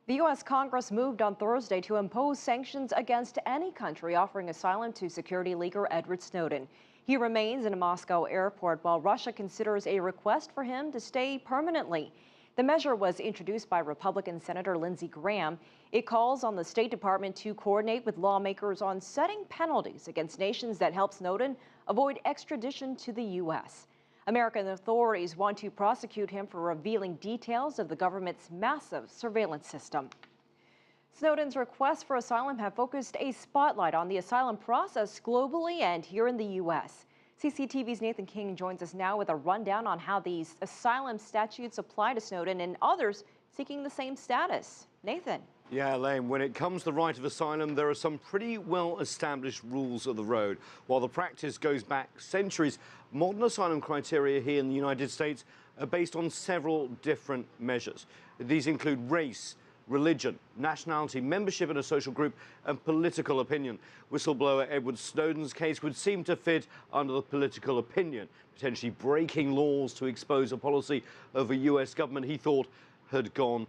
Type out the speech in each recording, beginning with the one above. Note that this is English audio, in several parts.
The U.S. Congress moved on Thursday to impose sanctions against any country offering asylum to security leaker Edward Snowden. He remains in a Moscow airport while Russia considers a request for him to stay permanently. The measure was introduced by Republican Senator Lindsey Graham. It calls on the State Department to coordinate with lawmakers on setting penalties against nations that help Snowden avoid extradition to the U.S. American authorities want to prosecute him for revealing details of the government's massive surveillance system. Snowden's requests for asylum have focused a spotlight on the asylum process globally and here in the U.S. CCTV's Nathan King joins us now with a rundown on how these asylum statutes apply to Snowden and others seeking the same status. Nathan. Yeah, Elaine, when it comes to the right of asylum, there are some pretty well-established rules of the road. While the practice goes back centuries, modern asylum criteria here in the United States are based on several different measures. These include race, religion, nationality, membership in a social group, and political opinion. Whistleblower Edward Snowden's case would seem to fit under the political opinion, potentially breaking laws to expose a policy of a U.S. government he thought had gone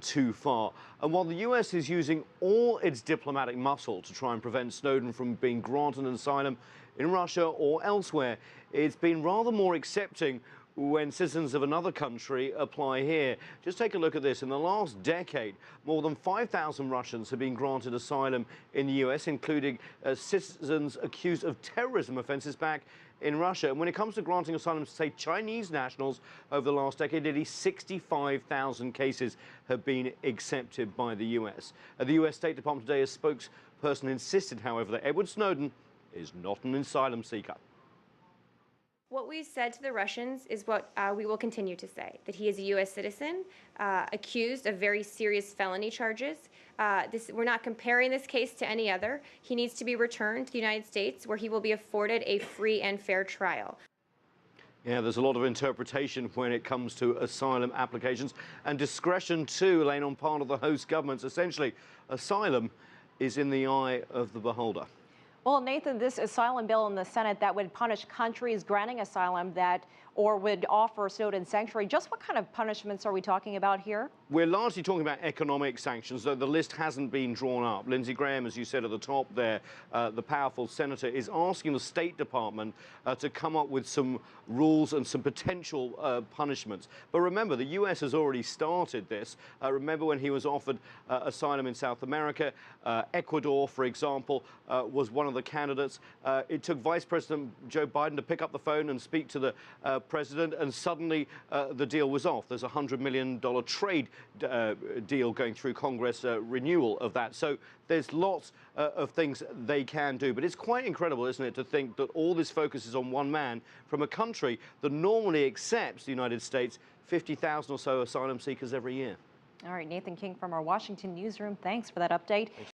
too far. And while the US is using all its diplomatic muscle to try and prevent Snowden from being granted an asylum in Russia or elsewhere, it's been rather more accepting when citizens of another country apply here. Just take a look at this. In the last decade, more than 5,000 Russians have been granted asylum in the US, including citizens accused of terrorism offenses back in Russia. And when it comes to granting asylum to, say, Chinese nationals over the last decade, nearly 65,000 cases have been accepted by the US. The US State Department today, a spokesperson insisted, however, that Edward Snowden is not an asylum seeker. What we said to the Russians is what we will continue to say, that he is a U.S. citizen, accused of very serious felony charges. We're not comparing this case to any other. He needs to be returned to the United States, where he will be afforded a free and fair trial. Yeah, there's a lot of interpretation when it comes to asylum applications, and discretion too, Elaine, on part of the host governments. Essentially, asylum is in the eye of the beholder. Well, Nathan, this asylum bill in the Senate that would punish countries granting asylum or would offer Snowden sanctuary, just what kind of punishments are we talking about here? We're largely talking about economic sanctions, though the list hasn't been drawn up. Lindsey Graham, as you said at the top there, the powerful senator, is asking the State Department to come up with some rules and some potential punishments. But remember, the US has already started this. Remember when he was offered asylum in South America? Ecuador, for example, was one of the candidates. It took Vice President Joe Biden to pick up the phone and speak to the president, and suddenly the deal was off. There's a $100 million trade deal going through Congress, renewal of that. So there's lots of things they can do. But it's quite incredible, isn't it, to think that all this focus is on one man from a country that normally accepts, the United States, 50,000 or so asylum seekers every year. All right, Nathan King from our Washington newsroom, thanks for that update.